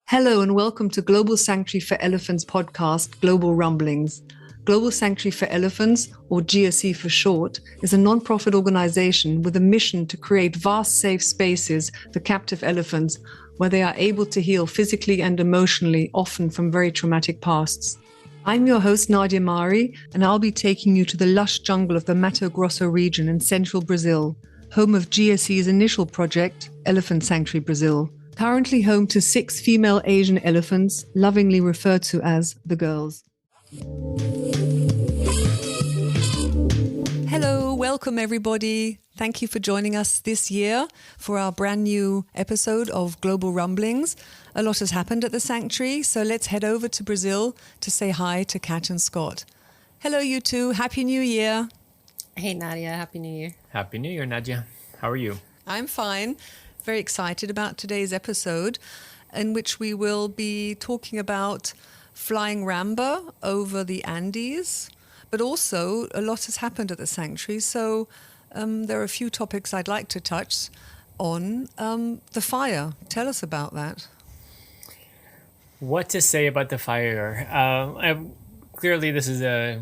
Hello and welcome to Global Sanctuary for Elephants podcast, Global Rumblings. Global Sanctuary for Elephants, or GSE for short, is a non-profit organization with a mission to create vast safe spaces for captive elephants where they are able to heal physically and emotionally, often from very traumatic pasts. I'm your host, Nadia Mari, and I'll be taking you to the lush jungle of the Mato Grosso region in central Brazil, home of GSE's initial project, Elephant Sanctuary Brazil. Currently home to 6 female Asian elephants, lovingly referred to as the girls. Hello, welcome everybody. Thank you for joining us this year for our brand new episode of Global Rumblings. A lot has happened at the sanctuary, so let's head over to Brazil to say hi to Kat and Scott. Hello, you two. Happy New Year. Hey, Nadia. Happy New Year. Happy New Year, Nadia. How are you? I'm fine. Very excited about today's episode, in which we will be talking about flying Ramba over the Andes, but also a lot has happened at the sanctuary. So there are a few topics I'd like to touch on. The fire. Tell us about that. What to say about the fire? Clearly,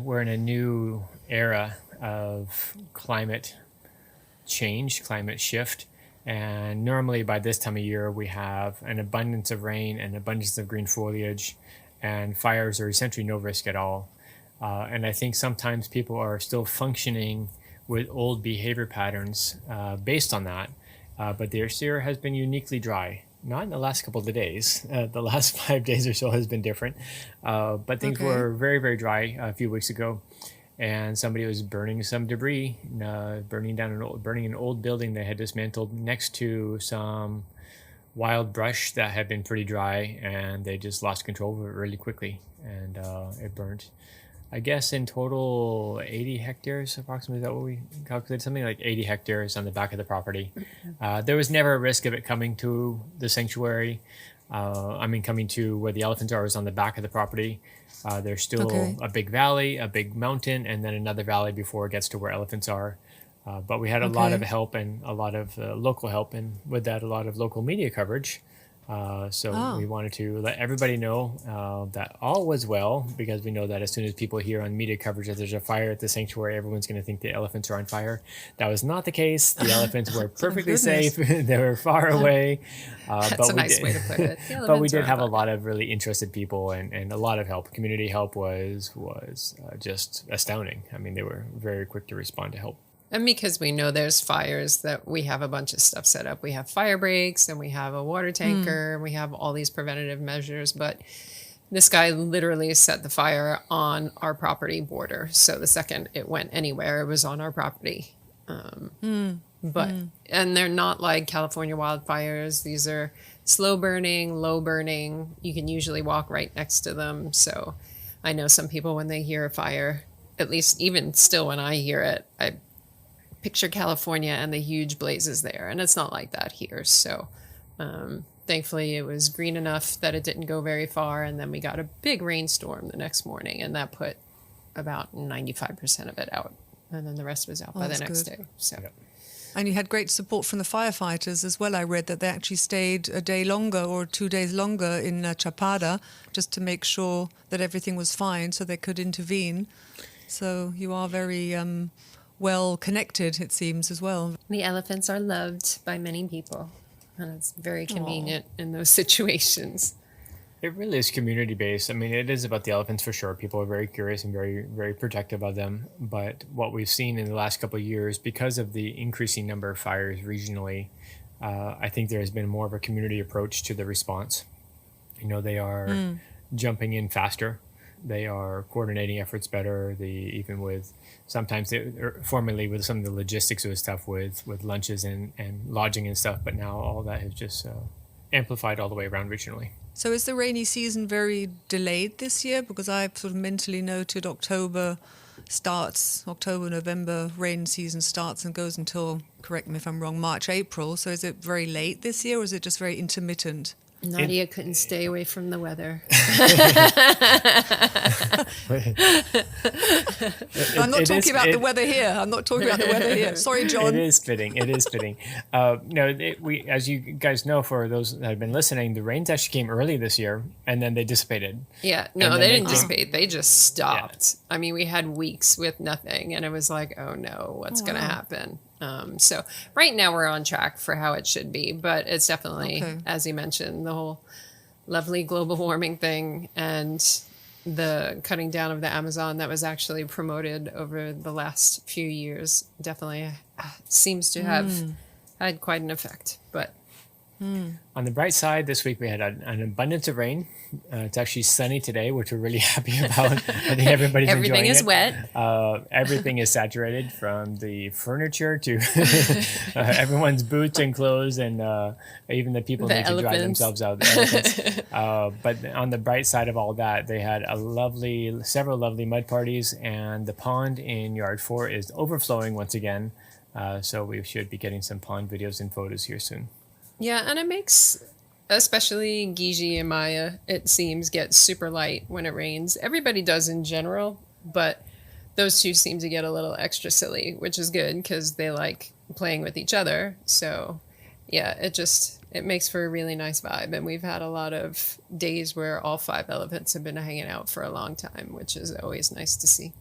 we're in a new era of climate change, climate shift. And normally by this time of year, we have an abundance of rain and abundance of green foliage, and fires are essentially no risk at all. And I think sometimes people are still functioning with old behavior patterns based on that. But this year has been uniquely dry. Not in the last couple of days. The last 5 days or so has been different. But things were very, very dry a few weeks ago. And somebody was burning some debris, burning an old building they had dismantled next to some wild brush that had been pretty dry, and they just lost control of it really quickly, and it burnt. I guess in total 80 hectares approximately. Is that what we calculated? Something like 80 hectares on the back of the property. There was never a risk of it coming to the sanctuary. Coming to where the elephants are is on the back of the property. There's still a big valley, a big mountain, and then another valley before it gets to where elephants are. But we had a lot of help and a lot of local help, and with that, a lot of local media coverage. We wanted to let everybody know that all was well, because we know that as soon as people hear on media coverage that there's a fire at the sanctuary, everyone's going to think the elephants are on fire. That was not the case. The elephants were perfectly safe. They were far away. That's a nice way to put it. But we did have a lot of really interested people and a lot of help. Community help was just astounding. I mean, they were very quick to respond to help. And because we know there's fires, that we have a bunch of stuff set up. We have fire breaks, and we have a water tanker, and we have all these preventative measures. But this guy literally set the fire on our property border. So the second it went anywhere, it was on our property. And they're not like California wildfires. These are slow burning, low burning. You can usually walk right next to them. So I know some people, when they hear a fire, at least even still when I hear it, I picture California and the huge blazes there, and it's not like that here. So thankfully it was green enough that it didn't go very far, and then we got a big rainstorm the next morning, and that put about 95% of it out, and then the rest was out by the next day. So And you had great support from the firefighters as well. I read that they actually stayed a day longer or 2 days longer in Chapada just to make sure that everything was fine so they could intervene. So you are very well connected, it seems, as well. The elephants are loved by many people, and it's very convenient in those situations. It really is community-based. I mean, it is about the elephants for sure. People are very curious and very, very protective of them. But what we've seen in the last couple of years, because of the increasing number of fires regionally, I think there has been more of a community approach to the response. You know, they are jumping in faster. They are coordinating efforts better. Formerly with some of the logistics, it was tough with lunches and lodging and stuff. But now all that has just amplified all the way around regionally. So is the rainy season very delayed this year? Because I've sort of mentally noted October starts, October, November, rain season starts and goes until, correct me if I'm wrong, March, April. So is it very late this year, or is it just very intermittent? Nadia couldn't stay away from the weather. I'm not talking about the weather here. I'm not talking about the weather here. Sorry, John. It is fitting. We, as you guys know, for those that have been listening, the rains actually came early this year, and then they dissipated. Yeah, no, they didn't dissipate. They just stopped. Yeah. I mean, we had weeks with nothing, and it was like, oh no, what's going to happen? So right now we're on track for how it should be, but it's definitely, as you mentioned, the whole lovely global warming thing and the cutting down of the Amazon that was actually promoted over the last few years definitely seems to have had quite an effect. But on the bright side, this week we had an abundance of rain. It's actually sunny today, which we're really happy about. I think everybody's everything enjoying is it. wet. Everything is saturated, from the furniture to everyone's boots and clothes, and even the people need to dry themselves out. The elephants. But on the bright side of all that, they had several lovely mud parties, and the pond in Yard 4 is overflowing once again. So we should be getting some pond videos and photos here soon. Yeah, and it makes, especially Gigi and Maya, it seems, get super light when it rains. Everybody does in general, but those two seem to get a little extra silly, which is good because they like playing with each other. So yeah, it makes for a really nice vibe. And we've had a lot of days where all 5 elephants have been hanging out for a long time, which is always nice to see.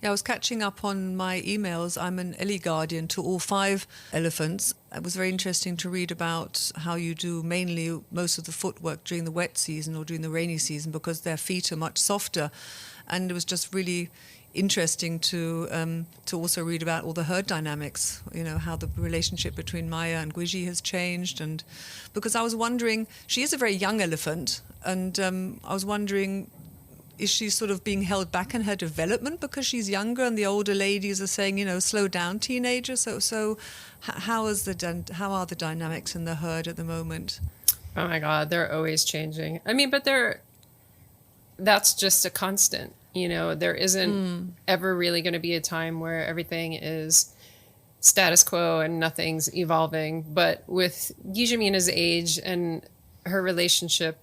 Yeah, I was catching up on my emails. I'm an Ellie guardian to all 5 elephants. It was very interesting to read about how you do mainly most of the footwork during the wet season or during the rainy season because their feet are much softer. And it was just really interesting to also read about all the herd dynamics, how the relationship between Maya and Guigi has changed. And because I was wondering, she is a very young elephant, and I was wondering, is she sort of being held back in her development because she's younger and the older ladies are saying, slow down, teenager? So how are the dynamics in the herd at the moment? Oh my God, they're always changing. I mean, but that's just a constant. There isn't ever really going to be a time where everything is status quo and nothing's evolving. But with Gijamina's age and her relationship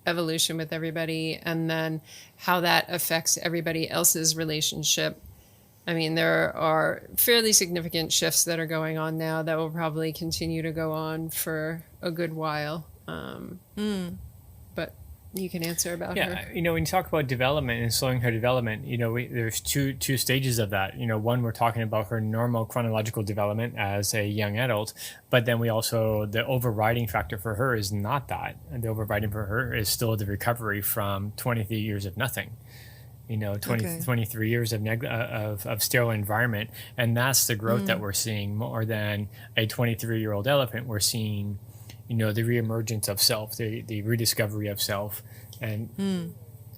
evolution with everybody, and then how that affects everybody else's relationship. I mean, there are fairly significant shifts that are going on now that will probably continue to go on for a good while. But you can answer about her. When you talk about development and slowing her development, there's two stages of that. One, we're talking about her normal chronological development as a young adult, but then the overriding factor for her is not that. And the overriding for her is still the recovery from 23 years of nothing. 23 years of sterile environment, and that's the growth that we're seeing more than a 23-year-old elephant. We're seeing the reemergence of self, the rediscovery of self. And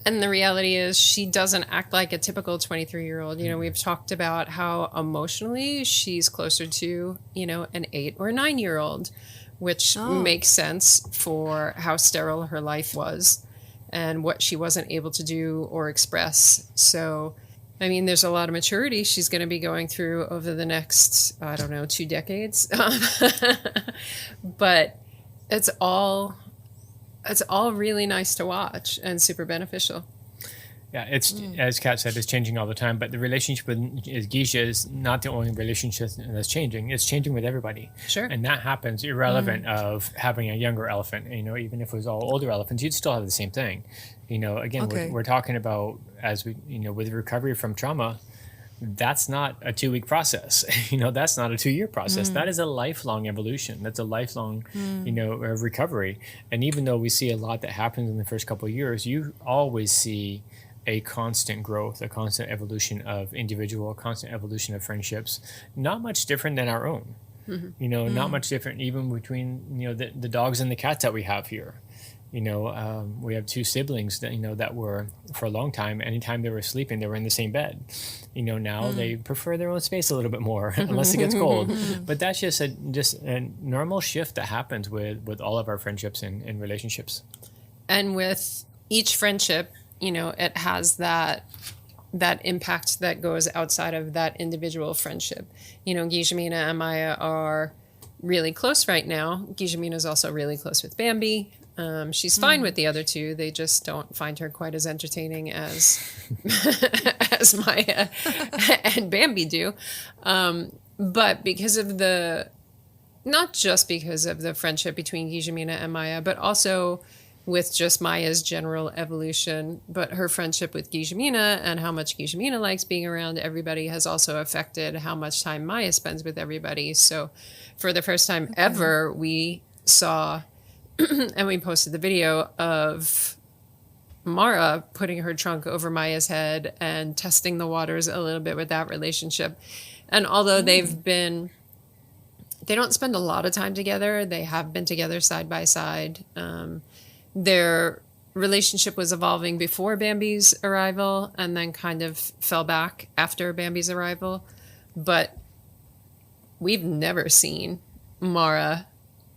the reality is she doesn't act like a typical 23-year-old. We've talked about how emotionally she's closer to, an 8 or 9-year-old, which makes sense for how sterile her life was and what she wasn't able to do or express. So, I mean, there's a lot of maturity she's going to be going through over the next, 2 decades. But it's all really nice to watch and super beneficial. Yeah, it's as Kat said, it's changing all the time. But the relationship with Geisha is not the only relationship that's changing. It's changing with everybody. Sure. And that happens irrelevant of having a younger elephant. Even if it was all older elephants, you'd still have the same thing. Again, we're talking about, as we, with recovery from trauma, that's not a 2-week process. That's not a 2-year process. That is a lifelong evolution. That's a lifelong, recovery. And even though we see a lot that happens in the first couple of years, you always see a constant growth, a constant evolution of individual, a constant evolution of friendships, not much different than our own. Not much different even between, the dogs and the cats that we have here. We have 2 siblings that, that were, for a long time, anytime they were sleeping, they were in the same bed. Now they prefer their own space a little bit more, unless it gets cold. But that's just a normal shift that happens with all of our friendships and relationships. And with each friendship, it has that that impact that goes outside of that individual friendship. Gijamina and Maya are really close right now. Gijamina is also really close with Bambi. She's fine with the other two. They just don't find her quite as entertaining as as Maya and Bambi do. But because of not just because of the friendship between Gijamina and Maya, but also with just Maya's general evolution, but her friendship with Gijamina and how much Gijamina likes being around everybody has also affected how much time Maya spends with everybody. So for the first time ever, we saw, and we posted the video of Mara putting her trunk over Maya's head and testing the waters a little bit with that relationship. And although they don't spend a lot of time together, they have been together side by side. Their relationship was evolving before Bambi's arrival and then kind of fell back after Bambi's arrival. But we've never seen Mara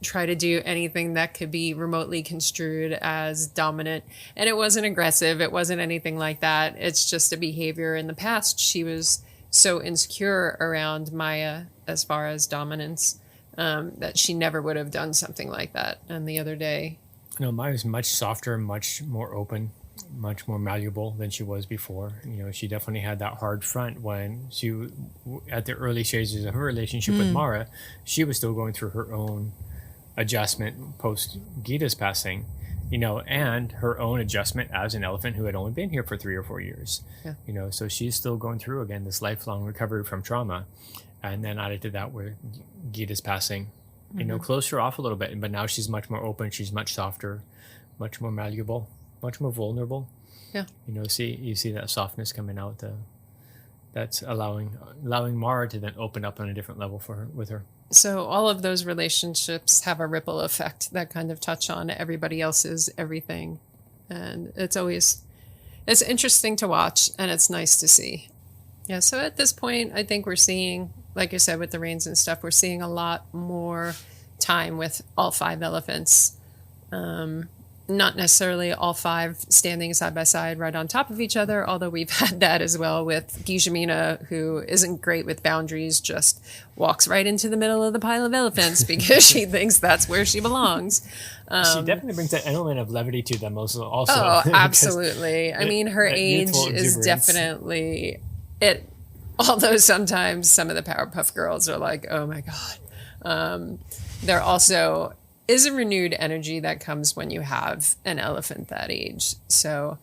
try to do anything that could be remotely construed as dominant. And it wasn't aggressive. It wasn't anything like that. It's just a behavior. In the past, she was so insecure around Maya as far as dominance that she never would have done something like that. And the other day... Maya's much softer, much more open, much more malleable than she was before. She definitely had that hard front when she, at the early stages of her relationship with Mara, she was still going through her own adjustment post Gita's passing, and her own adjustment as an elephant who had only been here for 3 or 4 years. Yeah. So she's still going through, again, this lifelong recovery from trauma. And then added to that with Gita's passing, closed her off a little bit, but now she's much more open. She's much softer, much more malleable, much more vulnerable. Yeah. You see that softness coming out. That's allowing Mara to then open up on a different level with her. So all of those relationships have a ripple effect that kind of touch on everybody else's everything. And it's interesting to watch, and it's nice to see. Yeah, so at this point, I think we're seeing, like I said, with the rains and stuff, we're seeing a lot more time with all 5 elephants. Not necessarily all 5 standing side by side right on top of each other, although we've had that as well with Gijamina, who isn't great with boundaries, just walks right into the middle of the pile of elephants because she thinks that's where she belongs. She definitely brings that element of levity to them also. Oh, absolutely. I mean, her age is definitely it. Although sometimes some of the Powerpuff Girls are like, oh my God. There also is a renewed energy that comes when you have an elephant that age. So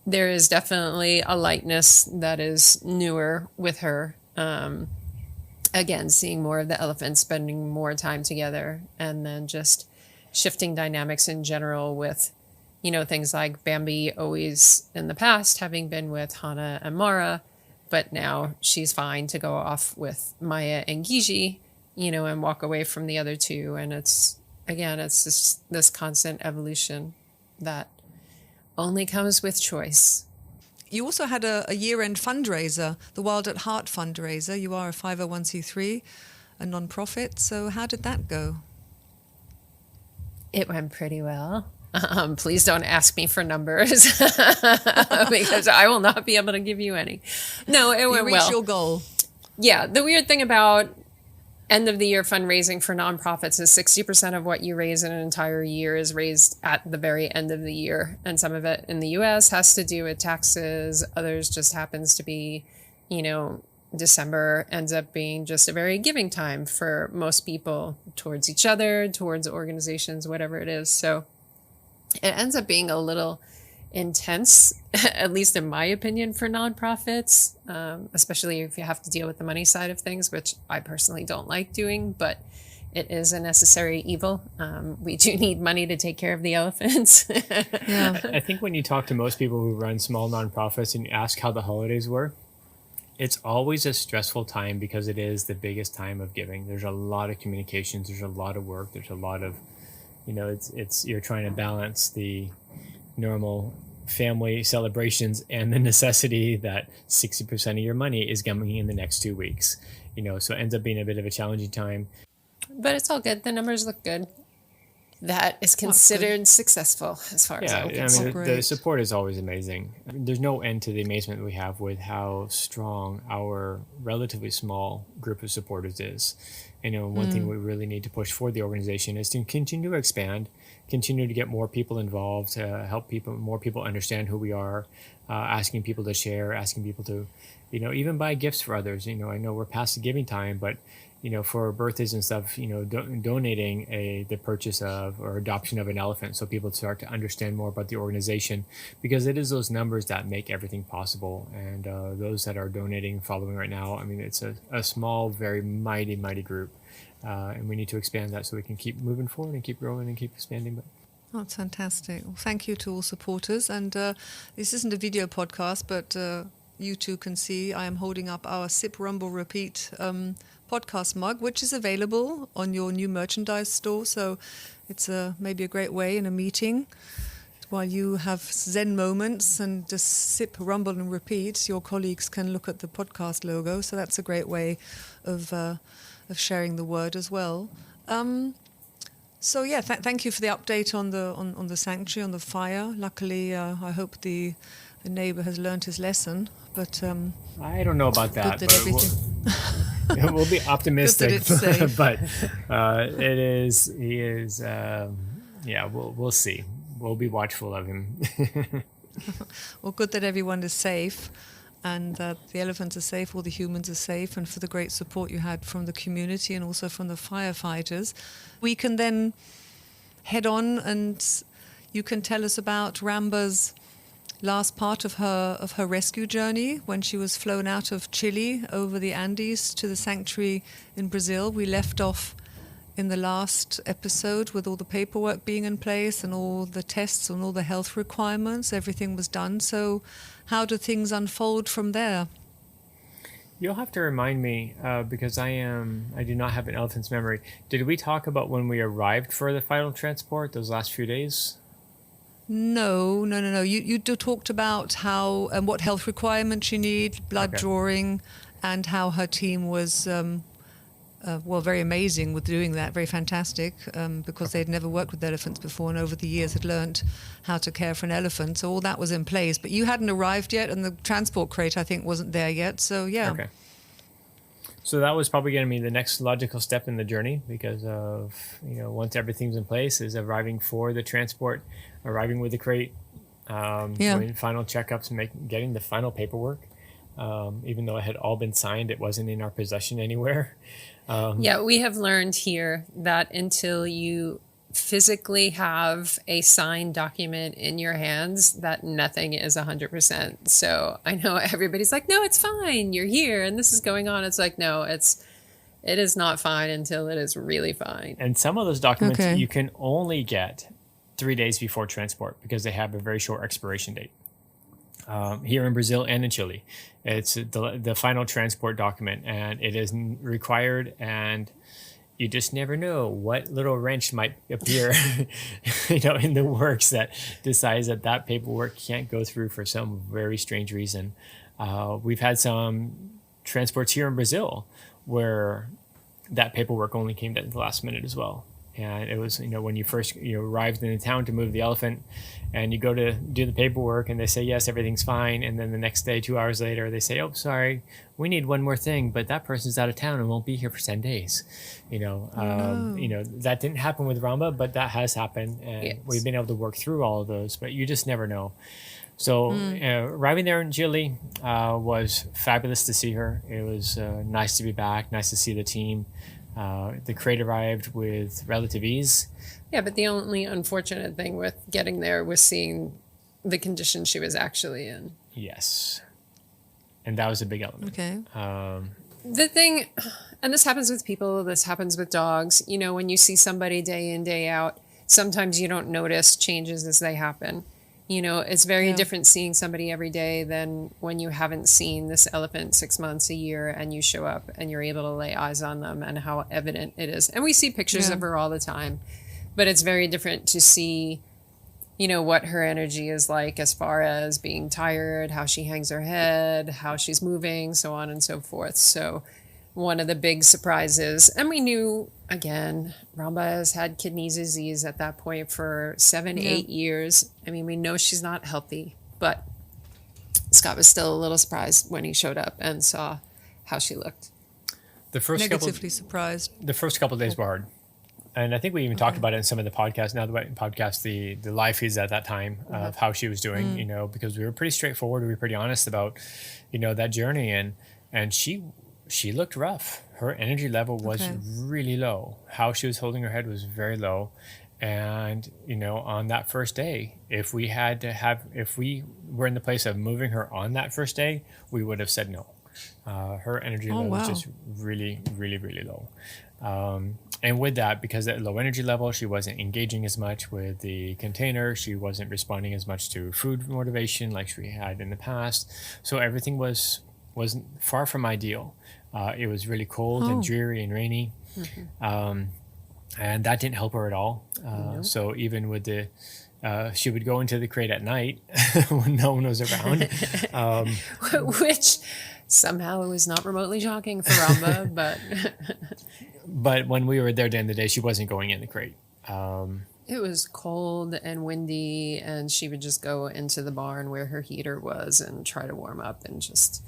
there is definitely a lightness that is newer with her. Again, seeing more of the elephants, spending more time together, and then just shifting dynamics in general with, things like Bambi always in the past having been with Hana and Mara, but now she's fine to go off with Maya and Gigi, and walk away from the other two. And it's just this constant evolution that only comes with choice. You also had a year-end fundraiser, the Wild at Heart fundraiser. You are a 501c3, a non-profit. So how did that go? It went pretty well. Please don't ask me for numbers because I will not be able to give you any. No, it went well. You reached your goal. Yeah. The weird thing about end of the year fundraising for nonprofits is 60% of what you raise in an entire year is raised at the very end of the year. And some of it in the US has to do with taxes. Others just happens to be, December ends up being just a very giving time for most people towards each other, towards organizations, whatever it is. So it ends up being a little intense, at least in my opinion, for nonprofits, especially if you have to deal with the money side of things, which I personally don't like doing, but it is a necessary evil. We do need money to take care of the elephants. Yeah. I think when you talk to most people who run small nonprofits and you ask how the holidays were, it's always a stressful time because it is the biggest time of giving. There's a lot of communications. There's a lot of work. There's a lot of, it's you're trying to balance the normal family celebrations and the necessity that 60% of your money is coming in the next 2 weeks. So it ends up being a bit of a challenging time. But it's all good. The numbers look good. that is considered successful as far as I'm concerned. The support is always amazing. There's no end to the amazement we have with how strong our relatively small group of supporters is. One thing we really need to push for the organization is to continue to expand, continue to get more people involved, help more people understand who we are, asking people to share, asking people to, even buy gifts for others. I know we're past the giving time, but for birthdays and stuff, donating the purchase of or adoption of an elephant, so people start to understand more about the organization, because it is those numbers that make everything possible. And those that are donating, following right now, it's a small, very mighty group, and we need to expand that so we can keep moving forward and keep growing and keep expanding. But that's fantastic. Well, thank you to all supporters. And this isn't a video podcast, but you too can see I am holding up our Sip Rumble Repeat podcast mug, which is available on your new merchandise store. So it's maybe a great way in a meeting while you have Zen moments and just sip, rumble and repeat. Your colleagues can look at the podcast logo. So that's a great way of sharing the word as well. So yeah, thank you for the update on the sanctuary, on the fire. Luckily, I hope the neighbor has learned his lesson. But I don't know about that. We'll be optimistic, but he is. We'll see. We'll be watchful of him. Well, good that everyone is safe, and that the elephants are safe, all the humans are safe, and for the great support you had from the community and also from the firefighters. We can then head on, and you can tell us about Ramba's last part of her rescue journey, when she was flown out of Chile over the Andes to the sanctuary in Brazil. We left off in the last episode with all the paperwork being in place and all the tests and all the health requirements. Everything was done. So how do things unfold from there? You'll have to remind me, because I do not have an elephant's memory. Did we talk about when we arrived for the final transport, those last few days? No. You talked about how and what health requirements you need, blood drawing, and how her team was, very amazing with doing that, very fantastic, because they'd never worked with elephants before and over the years had learned how to care for an elephant. So all that was in place. But you hadn't arrived yet, and the transport crate, I think, wasn't there yet. So, yeah. Okay. So that was probably going to be the next logical step in the journey, because of, once everything's in place, is arriving for the transport, arriving with the crate, doing final checkups and getting the final paperwork. Even though it had all been signed, it wasn't in our possession anywhere. We have learned here that until you physically have a signed document in your hands, that nothing is 100%. So I know everybody's like, no, it's fine. You're here and this is going on. It's like, no, it is not fine until it is really fine. And some of those documents you can only get 3 days before transport, because they have a very short expiration date. Here in Brazil and in Chile, it's the final transport document, and it is required, and you just never know what little wrench might appear, in the works that decides that paperwork can't go through for some very strange reason. We've had some transports here in Brazil where that paperwork only came at the last minute as well. And it was, when you first arrived in the town to move the elephant, and you go to do the paperwork and they say, yes, everything's fine. And then the next day, 2 hours later, they say, oh, sorry, we need one more thing, but that person's out of town and won't be here for 10 days. That didn't happen with Ramba, but that has happened. And we've been able to work through all of those, but you just never know. So arriving there in Chile was fabulous to see her. It was nice to be back, nice to see the team. The crate arrived with relative ease. Yeah, but the only unfortunate thing with getting there was seeing the condition she was actually in. Yes. And that was a big element. Okay. The thing, and this happens with people, this happens with dogs, when you see somebody day in, day out, sometimes you don't notice changes as they happen. It's very different seeing somebody every day than when you haven't seen this elephant 6 months, a year, and you show up and you're able to lay eyes on them and how evident it is. And we see pictures of her all the time, but it's very different to see, what her energy is like as far as being tired, how she hangs her head, how she's moving, so on and so forth. So one of the big surprises. And we knew, again, Ramba has had kidney disease at that point for 7-8 years. I mean, we know she's not healthy, but Scott was still a little surprised when he showed up and saw how she looked. Negatively surprised. The first couple of days were hard. And I think we even talked about it in some of the podcasts. Now the podcast, the live feeds at that time of how she was doing, you know, because we were pretty straightforward. We were pretty honest about, you know, that journey. And she looked rough. Her energy level was really low. How she was holding her head was very low. And, you know, on that first day, if we were in the place of moving her on that first day, we would have said no. Her energy level was just really, really, really low. And with that, because at low energy level, she wasn't engaging as much with the container. She wasn't responding as much to food motivation like she had in the past. So everything was far from ideal. It was really cold and dreary and rainy. And that didn't help her at all. So even with she would go into the crate at night when no one was around. Which somehow it was not remotely shocking for Ramba, but... But when we were there during the day, she wasn't going in the crate. It was cold and windy, and she would just go into the barn where her heater was and try to warm up and just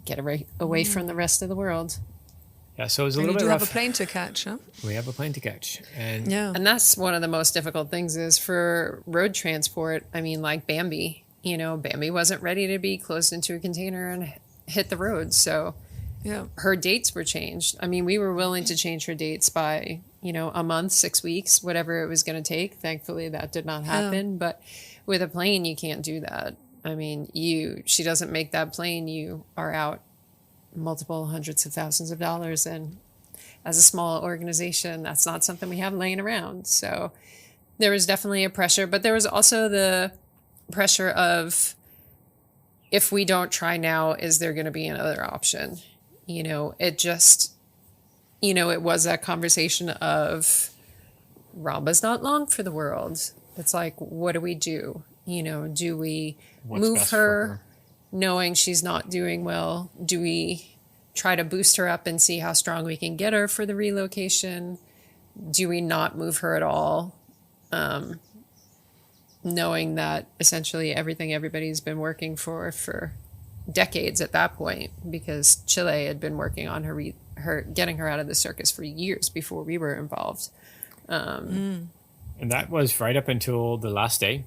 get away from the rest of the world. Yeah, so it was a little bit rough. You do have a plane to catch, huh? We have a plane to catch. And And that's one of the most difficult things is for road transport. I mean, like Bambi, you know, Bambi wasn't ready to be closed into a container and hit the road. So her dates were changed. I mean, we were willing to change her dates by, you know, a month, 6 weeks, whatever it was going to take. Thankfully, that did not happen. But with a plane, you can't do that. I mean, she doesn't make that plane. You are out multiple hundreds of thousands of dollars. And as a small organization, that's not something we have laying around. So there was definitely a pressure. But there was also the pressure of, if we don't try now, is there going to be another option? You know, it just, you know, it was that conversation of Ramba's not long for the world. It's like, what do we do? You know, do we move her knowing she's not doing well? Do we try to boost her up and see how strong we can get her for the relocation? Do we not move her at all? Knowing that essentially everything everybody's been working for decades at that point, because Chile had been working on her getting her out of the circus for years before we were involved. And that was right up until the last day.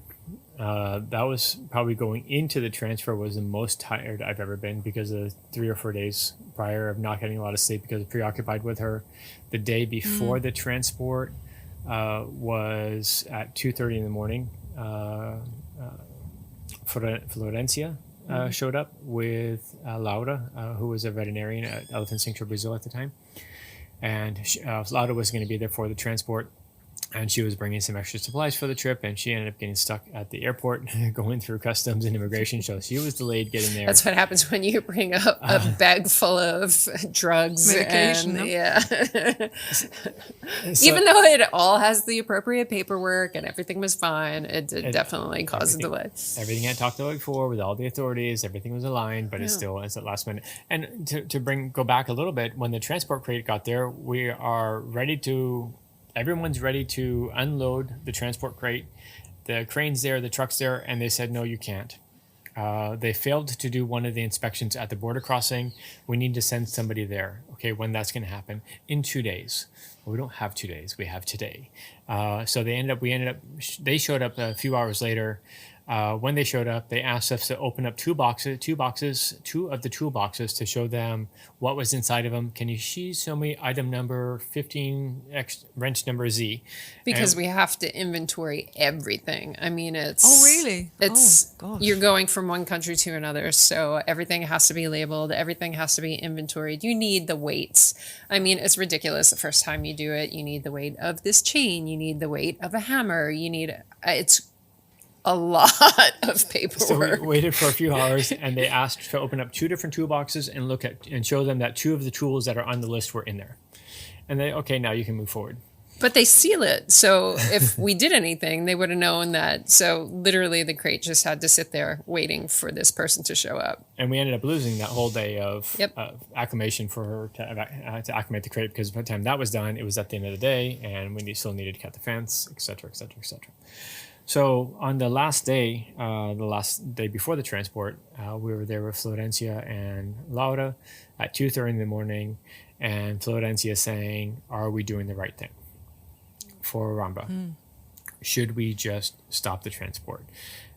That was probably going into the transfer was the most tired I've ever been because of 3 or 4 days prior of not getting a lot of sleep because of preoccupied with her. The day before the transport was at 2:30 in the morning. Florencia showed up with Laura, who was a veterinarian at Elephant Sanctuary Brazil at the time. And Laura was going to be there for the transport. And she was bringing some extra supplies for the trip, and she ended up getting stuck at the airport going through customs and immigration. So she was delayed getting there. That's what happens when you bring up a bag full of drugs. Medication, and, So, even though it all has the appropriate paperwork and everything was fine, it did definitely cause a delay. Everything I talked about before with all the authorities, everything was aligned, but it's still at last minute. And to go back a little bit, when the transport crate got there, we are ready to... Everyone's ready to unload the transport crate. The crane's there, the truck's there, and they said, no, you can't. They failed to do one of the inspections at the border crossing. We need to send somebody there. Okay, when that's going to happen? In 2 days. Well, we don't have 2 days. We have today. So they showed up a few hours later. When they showed up, they asked us to open up two of the toolboxes to show them what was inside of them. Can you show me item number 15, wrench number Z? Because we have to inventory everything. I mean, it's... Oh, really? You're going from one country to another, so everything has to be labeled. Everything has to be inventoried. You need the weights. I mean, it's ridiculous the first time you do it. You need the weight of this chain. You need the weight of a hammer. You need... It's a lot of paperwork. So we waited for a few hours, and they asked to open up 2 different toolboxes and look at and show them that 2 of the tools that are on the list were in there. And they, okay, now you can move forward. But they seal it. So if we did anything, they would have known that. So literally the crate just had to sit there waiting for this person to show up. And we ended up losing that whole day of Yep. acclimation for her to acclimate the crate, because by the time that was done, it was at the end of the day and we still needed to cut the fence, et cetera, et cetera, et cetera. So on the last day before the transport, we were there with Florencia and Laura at 2:30 in the morning, and Florencia saying, "Are we doing the right thing for Ramba? Should we just stop the transport?"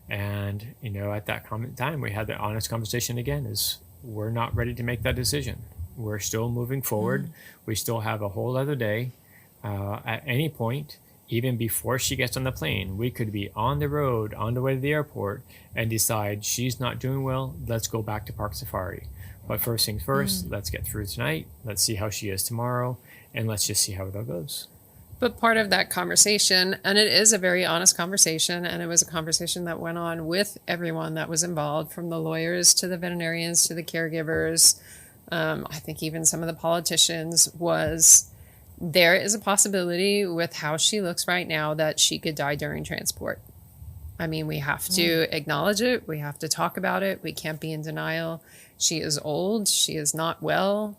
And, at that time, we had the honest conversation again, is we're not ready to make that decision. We're still moving forward. We still have a whole other day. At any point, even before she gets on the plane, we could be on the road, on the way to the airport, and decide she's not doing well, let's go back to Parque Safari. But first things first, let's get through tonight. Let's see how she is tomorrow, and let's just see how it all goes. But part of that conversation, and it is a very honest conversation, and it was a conversation that went on with everyone that was involved, from the lawyers to the veterinarians to the caregivers, I think even some of the politicians, was there is a possibility with how she looks right now that she could die during transport. I mean, we have to acknowledge it. We have to talk about it. We can't be in denial. She is old. She is not well.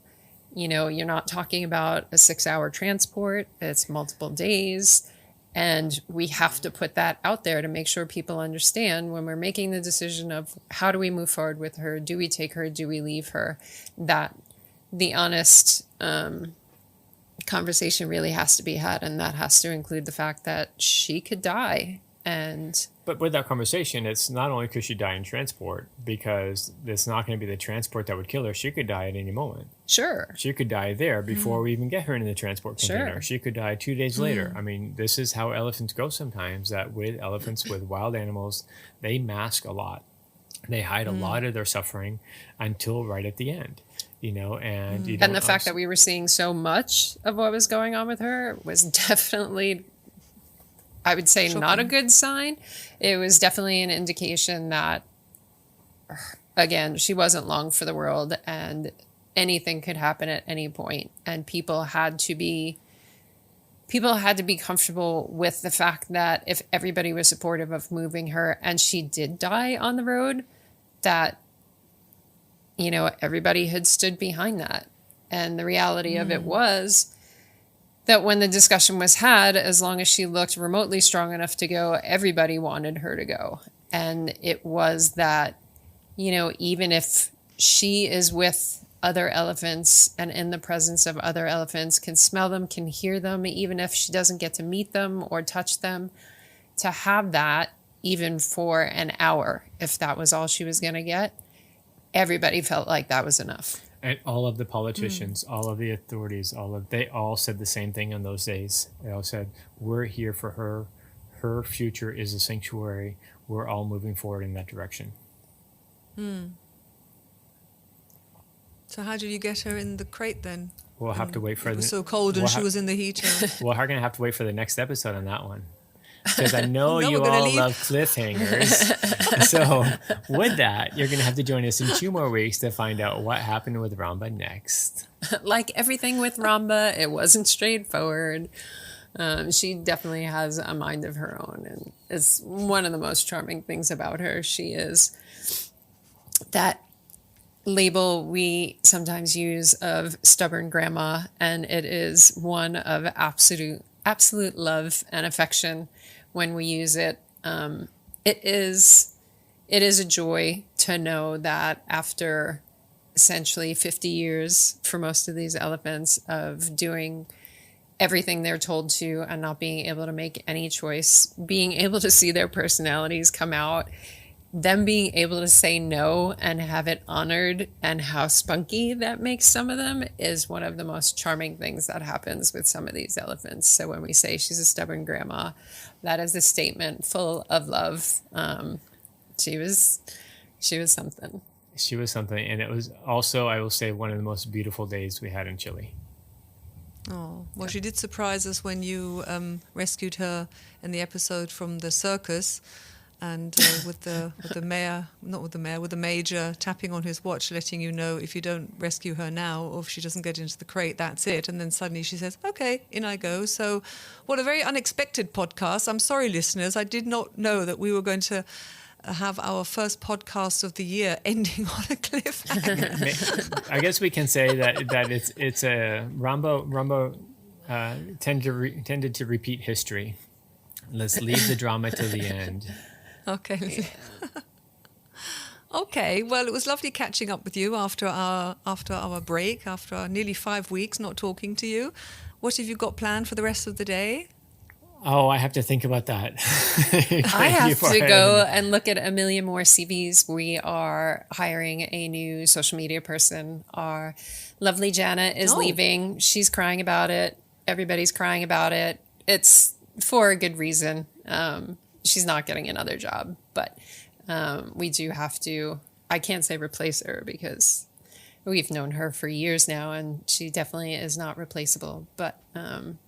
You're not talking about a 6-hour transport. It's multiple days. And we have to put that out there to make sure people understand when we're making the decision of how do we move forward with her? Do we take her? Do we leave her? That the honest conversation really has to be had. And that has to include the fact that she could die. But with that conversation, it's not only could she die in transport, because it's not going to be the transport that would kill her. She could die at any moment. Sure. She could die there before we even get her into the transport container. Sure. She could die 2 days later. I mean, this is how elephants go sometimes, that with elephants, with wild animals, they mask a lot. They hide a lot of their suffering until right at the end. And the fact that we were seeing so much of what was going on with her was definitely, I would say, not a good sign. It was definitely an indication that, again, she wasn't long for the world and anything could happen at any point. And people had to be comfortable with the fact that if everybody was supportive of moving her and she did die on the road, that, everybody had stood behind that. And the reality of it was that when the discussion was had, as long as she looked remotely strong enough to go, everybody wanted her to go. And it was that, even if she is with other elephants and in the presence of other elephants, can smell them, can hear them, even if she doesn't get to meet them or touch them, to have that even for an hour, if that was all she was going to get, everybody felt like that was enough. And all of the politicians, all of the authorities, they all said the same thing on those days. They all said, we're here for her. Her future is a sanctuary. We're all moving forward in that direction. So how did you get her in the crate then? We'll have to wait for it was so cold and she was in the heater. Well, we're going to have to wait for the next episode on that one. Because I know you all love cliffhangers. So with that, you're going to have to join us in 2 more weeks to find out what happened with Ramba next. Like everything with Ramba, it wasn't straightforward. She definitely has a mind of her own. And it's one of the most charming things about her. She is that label we sometimes use of stubborn grandma. And it is one of absolute love and affection when we use it. It is a joy to know that after essentially 50 years for most of these elephants of doing everything they're told to and not being able to make any choice, being able to see their personalities come out, them being able to say no and have it honored, and how spunky that makes some of them is one of the most charming things that happens with some of these elephants. So when we say she's a stubborn grandma, that is a statement full of love. She was something. She was something. And it was also, I will say, one of the most beautiful days we had in Chile. Oh, well, she did surprise us when you rescued her in the episode from the circus. and with the mayor, not with the mayor, with the major tapping on his watch, letting you know if you don't rescue her now or if she doesn't get into the crate, that's it. And then suddenly she says, okay, in I go. So what a very unexpected podcast. I'm sorry, listeners. I did not know that we were going to have our first podcast of the year ending on a cliffhanger. I guess we can say that it's a Ramba tended to repeat history. Let's leave the drama till the end. Okay. Okay. Well, it was lovely catching up with you after our break, after nearly 5 weeks not talking to you. What have you got planned for the rest of the day? Oh, I have to think about that. I have to go and look at a million more CVs. We are hiring a new social media person. Our lovely Jana is leaving. She's crying about it. Everybody's crying about it. It's for a good reason. She's not getting another job, but we do have to, I can't say replace her because we've known her for years now and she definitely is not replaceable, but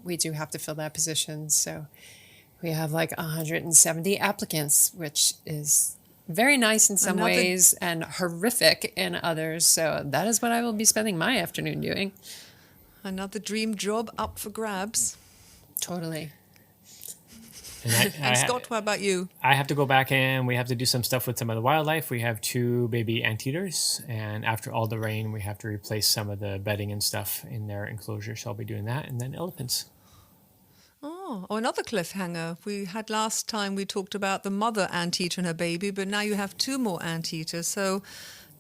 we do have to fill that position. So we have like 170 applicants, which is very nice in some ways and horrific in others. So that is what I will be spending my afternoon doing. Another dream job up for grabs. Totally. And Scott, what about you? I have to go back and we have to do some stuff with some of the wildlife. We have 2 baby anteaters, and after all the rain, we have to replace some of the bedding and stuff in their enclosure. So I'll be doing that, and then elephants. Oh, another cliffhanger. We had last time we talked about the mother anteater and her baby, but now you have 2 more anteaters. So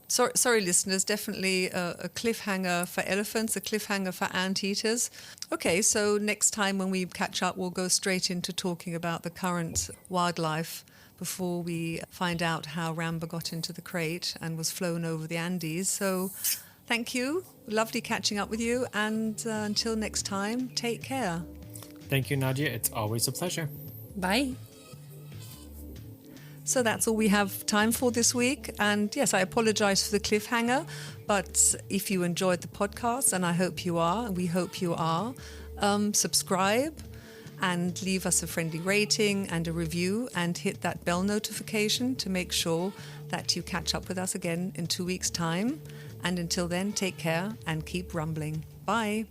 sorry, listeners, definitely a cliffhanger for elephants, a cliffhanger for anteaters. Okay, so next time when we catch up, we'll go straight into talking about the current wildlife before we find out how Ramba got into the crate and was flown over the Andes. So thank you. Lovely catching up with you. And until next time, take care. Thank you, Nadia. It's always a pleasure. Bye. So that's all we have time for this week. And yes, I apologize for the cliffhanger, but if you enjoyed the podcast, and I hope you are, and we hope you are, subscribe and leave us a friendly rating and a review and hit that bell notification to make sure that you catch up with us again in 2 weeks' time. And until then, take care and keep rumbling. Bye.